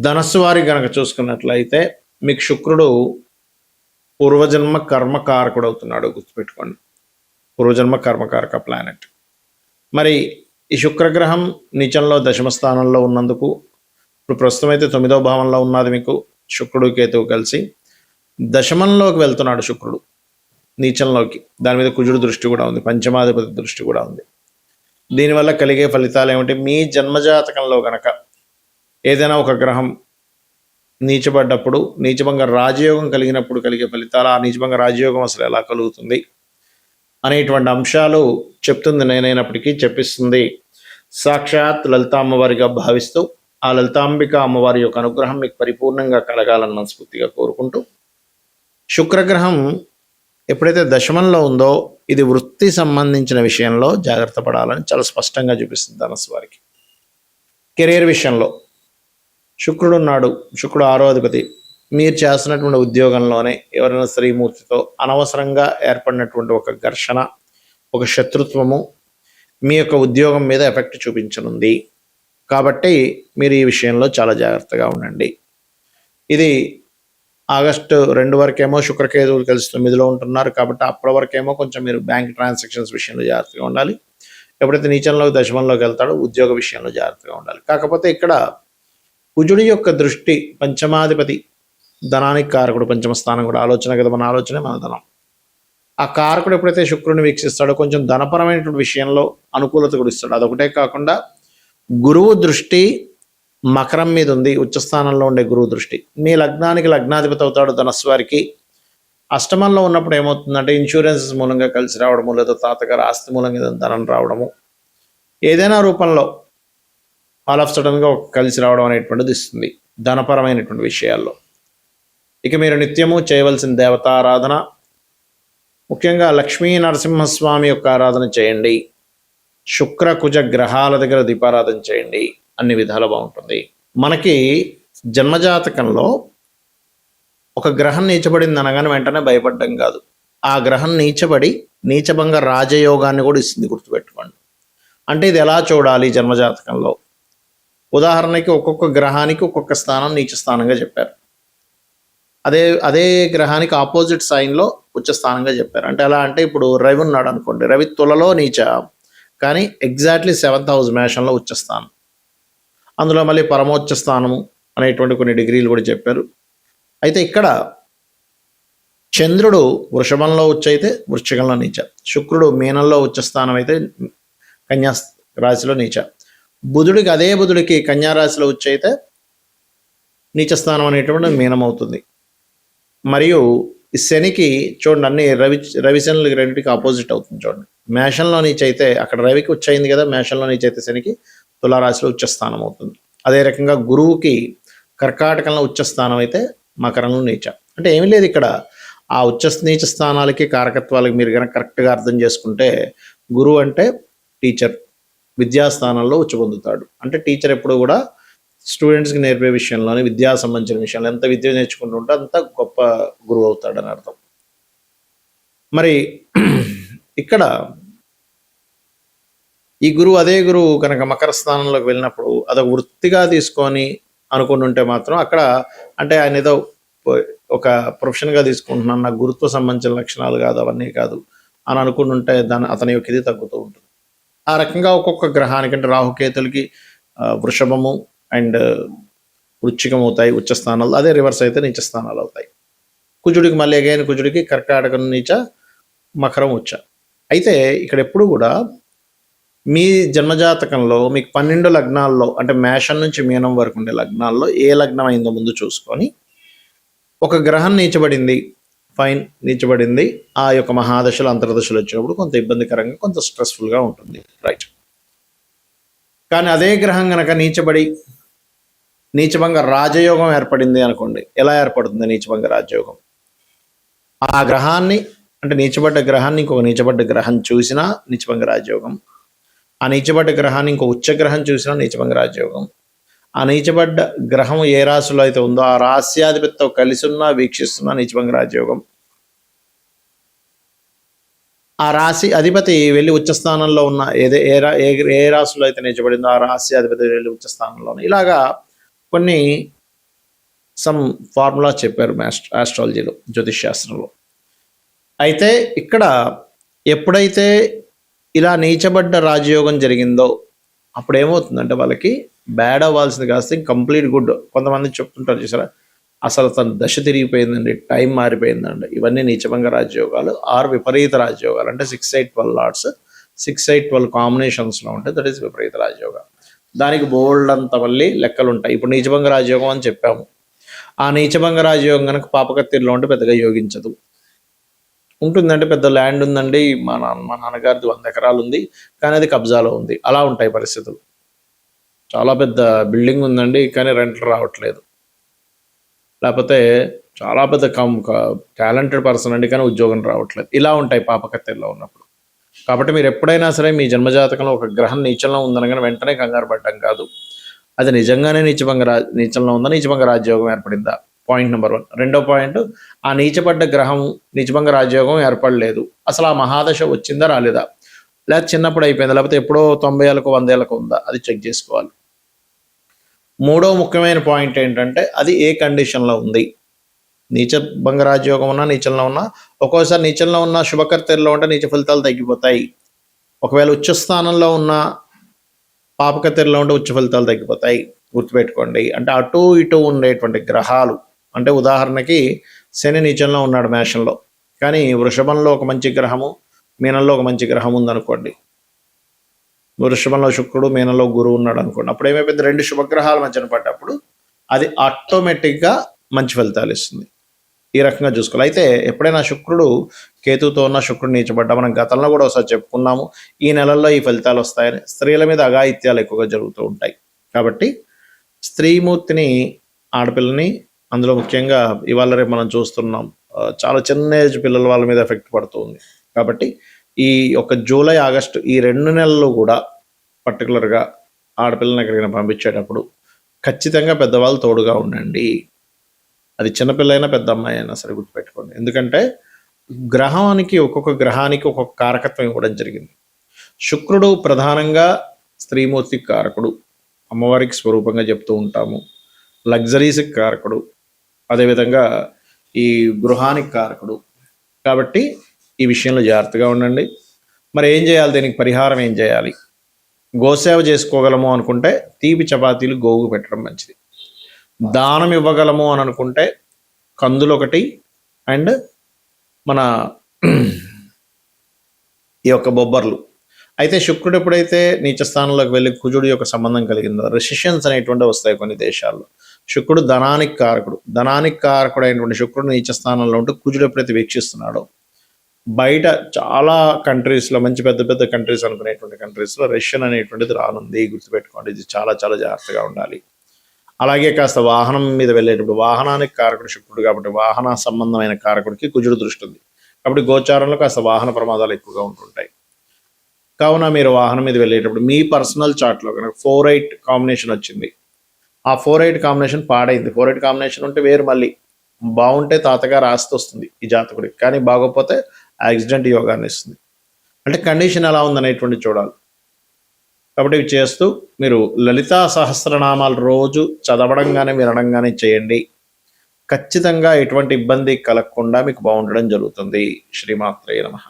ధనస్సు వారి గనక చూసుకున్నట్లయితే మీకు శుక్రుడు పూర్వజన్మ కర్మకారకుడు అవుతున్నాడు, గుర్తుపెట్టుకోండి. పూర్వజన్మ కర్మకారక ప్లానెట్. మరి ఈ శుక్రగ్రహం నీచంలో దశమ స్థానంలో ఉన్నందుకు ఇప్పుడు ప్రస్తుతం అయితే 9వ భావంలో ఉన్నది మీకు శుక్రుడు కేతువు కలిసి. దశమంలోకి వెళ్తున్నాడు శుక్రుడు నీచంలోకి. దాని మీద కుజుడు దృష్టి కూడా ఉంది, పంచమాధిపతి దృష్టి కూడా ఉంది. దీనివల్ల కలిగే ఫలితాలు ఏమిటి? మీ జన్మజాతకంలో గనక ఏదైనా ఒక గ్రహం నీచబడ్డప్పుడు, నీచభంగ రాజయోగం కలిగినప్పుడు కలిగే ఫలితాలు, ఆ నీచభంగ రాజయోగం అసలు ఎలా కలుగుతుంది అనేటువంటి అంశాలు చెప్తుంది నేనైనప్పటికీ చెప్పిస్తుంది సాక్షాత్ లలితా అమ్మవారిగా భావిస్తూ, ఆ లలితాంబిక అమ్మవారి యొక్క అనుగ్రహం మీకు పరిపూర్ణంగా కలగాలని మనస్ఫూర్తిగా కోరుకుంటూ, శుక్రగ్రహం ఎప్పుడైతే దశమంలో ఉందో ఇది వృత్తి సంబంధించిన విషయంలో జాగ్రత్త పడాలని చాలా స్పష్టంగా చూపిస్తుంది ధనస్సు వారికి. కెరీర్ విషయంలో శుక్రుడు ఉన్నాడు, శుక్రుడు 6వ అధిపతి. మీరు చేస్తున్నటువంటి ఉద్యోగంలోనే ఎవరైనా స్త్రీమూర్తితో అనవసరంగా ఏర్పడినటువంటి ఒక ఘర్షణ, ఒక శత్రుత్వము మీ యొక్క ఉద్యోగం మీద ఎఫెక్ట్ చూపించనుంది. కాబట్టి మీరు ఈ విషయంలో చాలా జాగ్రత్తగా ఉండండి. ఇది ఆగస్టు 2 వరకేమో శుక్రకేతువులు కలిసి 9లో ఉంటున్నారు కాబట్టి అప్పటి వరకేమో కొంచెం మీరు బ్యాంక్ ట్రాన్సాక్షన్స్ విషయంలో జాగ్రత్తగా ఉండాలి. ఎప్పుడైతే నీచంలోకి దశమంలోకి వెళ్తాడో ఉద్యోగ విషయంలో జాగ్రత్తగా ఉండాలి. కాకపోతే ఇక్కడ కుజుడి యొక్క దృష్టి, పంచమాధిపతి ధనానికి కారకుడు, పంచమ స్థానం కూడా ఆలోచన కదా, మన ఆలోచనే మన ధనం. ఆ కారకుడు ఎప్పుడైతే శుక్రుడిని వీక్షిస్తాడో కొంచెం ధనపరమైనటువంటి విషయంలో అనుకూలత కూడా ఇస్తాడు. అదొకటే కాకుండా గురువు దృష్టి మకరం మీద ఉంది, ఉచ్చస్థానంలో ఉండే గురువు దృష్టి. మీ లగ్నానికి లగ్నాధిపతి అవుతాడు ధనస్సు వారికి. అష్టమంలో ఉన్నప్పుడు ఏమవుతుందంటే ఇన్సూరెన్సెస్ మూలంగా కలిసి రావడము, లేదా తాతగారు ఆస్తి మూలంగా ధనం రావడము, ఏదైనా రూపంలో ఆల్ ఆఫ్ సడన్గా కలిసి రావడం అనేటువంటిది ఇస్తుంది ధనపరమైనటువంటి విషయాల్లో. ఇక మీరు నిత్యము చేయవలసిన దేవతారాధన, ముఖ్యంగా లక్ష్మీ నరసింహస్వామి యొక్క ఆరాధన చేయండి. శుక్ర కుజ గ్రహాల దగ్గర దీపారాధన చేయండి, అన్ని విధాలు బాగుంటుంది. మనకి జన్మజాతకంలో ఒక గ్రహం నీచబడింది అనగానే వెంటనే భయపడడం కాదు. ఆ గ్రహం నీచబడి నీచభంగ రాజయోగాన్ని కూడా ఇస్తుంది, గుర్తుపెట్టుకోండి. అంటే ఇది ఎలా చూడాలి జన్మజాతకంలో? ఉదాహరణకి ఒక్కొక్క గ్రహానికి ఒక్కొక్క స్థానం నీచ స్థానంగా చెప్పారు. అదే గ్రహానికి ఆపోజిట్ సైన్లో ఉచ్చ స్థానంగా చెప్పారు. అంటే ఎలా అంటే ఇప్పుడు రవి ఉన్నాడు అనుకోండి, రవి తులలో నీచ, కానీ ఎగ్జాక్ట్లీ 7th హౌస్ మేషంలో ఉచ్చ స్థానం. అందులో మళ్ళీ పరమోచ్చ స్థానము అనేటువంటి కొన్ని డిగ్రీలు కూడా చెప్పారు. అయితే ఇక్కడ చంద్రుడు వృషభంలో ఉచ్చ అయితే వృశ్చికంలో నీచ, శుక్రుడు మీనంలో ఉచ్చ స్థానం అయితే కన్యా రాశిలో నీచ, అదే బుధుడికి కన్యా రాశిలో ఉచ్చ అయితే నీచ స్థానం అనేటువంటి మీనం అవుతుంది. మరియు ఈ శనికి చూడండి అన్ని రవిశనులకి రెండింటికి ఆపోజిట్ అవుతుంది. చూడండి మేషంలో నీచ అయితే అక్కడ రవికి ఉచ్చ అయింది కదా, మేషంలో నీచ అయితే శనికి తులారాశిలో ఉచ్చస్థానం అవుతుంది. అదే రకంగా గురువుకి కర్కాటకంలో ఉచ్చస్థానం అయితే మకరంలో నీచ. అంటే ఏమీ లేదు ఇక్కడ, ఆ నీచ స్థానాలకి కారకత్వాలకి మీరు కనుక కరెక్ట్గా అర్థం చేసుకుంటే, గురువు అంటే టీచర్, విద్యాస్థానంలో ఉచ్చ పొందుతాడు. అంటే టీచర్ ఎప్పుడు కూడా స్టూడెంట్స్కి నేర్పే విషయంలోనే, విద్యా సంబంధించిన విషయంలో ఎంత విద్య నేర్చుకుంటుంటే అంత గొప్ప గురువు అవుతాడని అర్థం. మరి ఇక్కడ ఈ గురువు, అదే గురువు కనుక మకర స్థానంలోకి వెళ్ళినప్పుడు అదొక వృత్తిగా తీసుకొని అనుకుంటుంటే మాత్రం అక్కడ అంటే ఆయన ఏదో ఒక ప్రొఫెషన్గా తీసుకుంటున్నాను, నాకు గురుత్వ సంబంధించిన లక్షణాలు కాదు, అవన్నీ కాదు అని అనుకుంటుంటే అతని యొక్క ఇది తగ్గుతూ ఉంటుంది. ఆ రకంగా ఒక్కొక్క గ్రహానికి అంటే రాహుకేతులకి వృషభము అండ్ వృశ్చికం అవుతాయి ఉచ్చ స్థానాలు, అదే రివర్స్ అయితే నీచ స్థానాలు అవుతాయి. కుజుడికి మళ్ళీ అగైన్ కుజుడికి కర్కాటకం నీచ, మకరం ఉచ్చ. అయితే ఇక్కడ ఎప్పుడు కూడా మీ జన్మజాతకంలో మీకు 12 లగ్నాల్లో అంటే మేషం నుంచి మీనం వరకు ఉండే లగ్నాల్లో ఏ లగ్నం అయిందో ముందు చూసుకొని, ఒక గ్రహం నీచబడింది, ఫైన్, నీచబడింది, ఆ యొక్క మహాదశలు అంతర్దశలు వచ్చినప్పుడు కొంత ఇబ్బందికరంగా, కొంత స్ట్రెస్ఫుల్గా ఉంటుంది, రైట్. కానీ అదే గ్రహం కనుక నీచబడి నీచభంగ రాజయోగం ఏర్పడింది అనుకోండి, ఎలా ఏర్పడుతుంది నీచభంగ రాజయోగం? ఆ గ్రహాన్ని అంటే నీచబడ్డ గ్రహాన్ని ఇంకొక నీచబడ్డ గ్రహం చూసినా నీచభంగ రాజయోగం, ఆ నీచబడ్డ గ్రహాన్ని ఇంకో ఉచ్చగ్రహం చూసినా నీచభంగ రాజయోగం, ఆ నీచబడ్డ గ్రహం ఏ రాశిలో అయితే ఉందో ఆ రాశ్యాధిపతితో కలిసి ఉన్నా వీక్షిస్తున్నా నీచభంగ రాజయోగం. ఆ రాశి అధిపతి వెళ్ళి ఉచ్చస్థానంలో ఉన్న ఏ రాశిలో అయితే నీచబడిందో ఆ రాశ్యాధిపతి వెళ్ళి ఉచ్చస్థానంలో ఉన్న, ఇలాగా కొన్ని సమ్ ఫార్ములా చెప్పారు ఆస్ట్రాలజీలో, జ్యోతిష్ శాస్త్రంలో. అయితే ఇక్కడ ఎప్పుడైతే ఇలా నీచబడ్డ రాజయోగం జరిగిందో అప్పుడు ఏమవుతుందంటే వాళ్ళకి బ్యాడ్ అవ్వాల్సింది కాస్త కంప్లీట్ గుడ్. కొంతమంది చెప్తుంటారు చూసారా, అసలు తన దశ తిరిగిపోయిందండి, టైం మారిపోయిందండి. ఇవన్నీ నీచభంగ రాజయోగాలు ఆర్ విపరీత రాజయోగాలు. అంటే 6, 8, 12 లాట్స్, 6, 8, 12 కాంబినేషన్స్లో ఉంటాయి. దట్ ఈస్ విపరీత రాజయోగం. దానికి బోల్డ్ అంత మళ్ళీ లెక్కలు ఉంటాయి. ఇప్పుడు నీచభంగ రాజయోగం అని చెప్పాము. ఆ నీచభంగ రాజయోగం కనుక పాపకత్తిరిలో ఉంటే పెద్దగా యోగించదు. ఉంటుందంటే పెద్ద ల్యాండ్ ఉందండి, మా నాన్నగారిది 100 ఎకరాలు ఉంది, కానీ అది కబ్జాలో ఉంది. అలా ఉంటాయి పరిస్థితులు. చాలా పెద్ద బిల్డింగ్ ఉందండి, కానీ రెంట్లు రావట్లేదు. లేకపోతే చాలా పెద్ద టాలెంటెడ్ పర్సన్ అండి, కానీ ఉద్యోగం రావట్లేదు. ఇలా ఉంటాయి పాపకత్తెల్లో ఉన్నప్పుడు. కాబట్టి మీరు ఎప్పుడైనా సరే మీ జన్మజాతకంలో ఒక గ్రహం నీచంలో ఉందనగానే వెంటనే కంగారు పడ్డం కాదు. అది నిజంగానే నీచంలో ఉందా, నీచభంగ రాజ్యోగం ఏర్పడిందా, పాయింట్ నెంబర్ 1. రెండో పాయింట్, ఆ నీచపడ్డ గ్రహం నీచభంగ రాజ్యోగం ఏర్పడలేదు, అసలు ఆ మహాదశ వచ్చిందా రాలేదా, లేకపోతే చిన్నప్పుడు అయిపోయిందా, లేకపోతే ఎప్పుడో 90 ఏళ్ళకు 100 ఏళ్ళకు ఉందా, అది చెక్ చేసుకోవాలి. మూడో ముఖ్యమైన పాయింట్ ఏంటంటే అది ఏ కండిషన్లో ఉంది. నీచభంగ రాజయోగం ఉన్నా, నీచంలో ఉన్నా, ఒక్కోసారి నీచంలో ఉన్న శుభకర్తెల్లో ఉంటే నీచ ఫలితాలు తగ్గిపోతాయి. ఒకవేళ ఉచ్చస్థానంలో ఉన్న పాపకత్తెరలో ఉంటే ఉచ్చ ఫలితాలు తగ్గిపోతాయి. గుర్తుపెట్టుకోండి. అంటే అటు ఇటు ఉండేటువంటి గ్రహాలు, అంటే ఉదాహరణకి శని నీచంలో ఉన్నాడు మేషంలో, కానీ వృషభంలో ఒక మంచి గ్రహము, మీనంలో ఒక మంచి గ్రహం ఉందనుకోండి. వృషభంలో శుక్రుడు, మీనంలో గురువు ఉన్నాడు అనుకోండి. అప్పుడు ఏమైపోయింది, 2 శుభగ్రహాల మధ్యన పడ్డప్పుడు అది ఆటోమేటిక్గా మంచి ఫలితాలు ఇస్తుంది. ఈ రకంగా చూసుకోవాలి. అయితే ఎప్పుడైనా శుక్రుడు కేతుతో ఉన్న శుక్రుడు నీచబడ్డా, మనం గతంలో కూడా ఒకసారి చెప్పుకున్నాము, ఈ నెలల్లో ఈ ఫలితాలు వస్తాయని. స్త్రీల మీద అఘాయిత్యాలు ఎక్కువగా జరుగుతూ ఉంటాయి. కాబట్టి స్త్రీమూర్తిని, ఆడపిల్లని, అందులో ముఖ్యంగా ఇవాళ రేపు మనం చూస్తున్నాం చాలా చిన్న ఏజ్ పిల్లల వాళ్ళ మీద ఎఫెక్ట్ పడుతుంది. కాబట్టి ఈ ఒక జూలై, ఆగస్టు ఈ 2 నెలలు కూడా పర్టికులర్గా ఆడపిల్లని ఎక్కడికైనా పంపించేటప్పుడు ఖచ్చితంగా పెద్దవాళ్ళు తోడుగా ఉండండి. అది చిన్నపిల్లైనా పెద్ద అమ్మాయి అయినా సరే గుర్తుపెట్టుకోండి. ఎందుకంటే గ్రహానికి, ఒక్కొక్క గ్రహానికి ఒక్కొక్క కారకత్వం ఇవ్వడం జరిగింది. శుక్రుడు ప్రధానంగా స్త్రీమూర్తి కారకుడు, అమ్మవారికి స్వరూపంగా చెప్తూ ఉంటాము. లగ్జరీస్కి కారకుడు, అదేవిధంగా ఈ గృహానికి కారకుడు. కాబట్టి ఈ విషయంలో జాగ్రత్తగా ఉండండి. మరి ఏం చేయాలి, దీనికి పరిహారం ఏం చేయాలి? గోసేవ చేసుకోగలము అనుకుంటే తీపి చపాతీలు గోగు పెట్టడం మంచిది. దానం ఇవ్వగలము అని అనుకుంటే కందులు ఒకటి అండ్ మన ఈ యొక్క బొబ్బర్లు. అయితే శుక్రుడు ఎప్పుడైతే నీచ స్థానంలోకి వెళ్ళి కుజుడు యొక్క సంబంధం కలిగిందో రెసిషన్స్ అనేటువంటి వస్తాయి కొన్ని దేశాల్లో. శుక్రుడు ధనానికి కారకుడు, ధనానికి కారకుడు అయినటువంటి శుక్రుడు నీచ స్థానంలో ఉంటూ కుజుడు ఎప్పుడైతే వీక్షిస్తున్నాడో బయట చాలా కంట్రీస్లో, మంచి పెద్ద పెద్ద కంట్రీస్ అనుకునేటువంటి కంట్రీస్లో రష్యన్ అనేటువంటిది రానుంది. గుర్తుపెట్టుకోండి, ఇది చాలా చాలా జాగ్రత్తగా ఉండాలి. అలాగే కాస్త వాహనం మీద వెళ్ళేటప్పుడు వాహనానికి కారకుడు శుక్రుడు కాబట్టి వాహన సంబంధమైన కారకుడికి కుజుడు దృష్టి ఉంది. కాబట్టి గోచారంలో కాస్త వాహన ప్రమాదాలు ఎక్కువగా ఉంటుంటాయి. కావున మీరు వాహనం మీద వెళ్ళేటప్పుడు మీ పర్సనల్ చార్ట్లో కనుక 4-8 కాంబినేషన్ వచ్చింది, ఆ 4-8 కాంబినేషన్ పాడైంది. 4-8 కాంబినేషన్ ఉంటే వేరు, మళ్ళీ బాగుంటే తాతగారు ఆస్తి వస్తుంది ఈ జాతకుడికి, కానీ బాగోకపోతే యాక్సిడెంట్ యోగాన్ని ఇస్తుంది. అంటే కండిషన్ ఎలా ఉందనేటువంటి చూడాలి. కాబట్టి ఇవి చేస్తూ మీరు లలితా సహస్రనామాలు రోజు చదవడంగానే, వినడంగానే చేయండి. ఖచ్చితంగా ఎటువంటి ఇబ్బంది కలగకుండా మీకు బాగుండడం జరుగుతుంది. శ్రీమాత్రే నమః.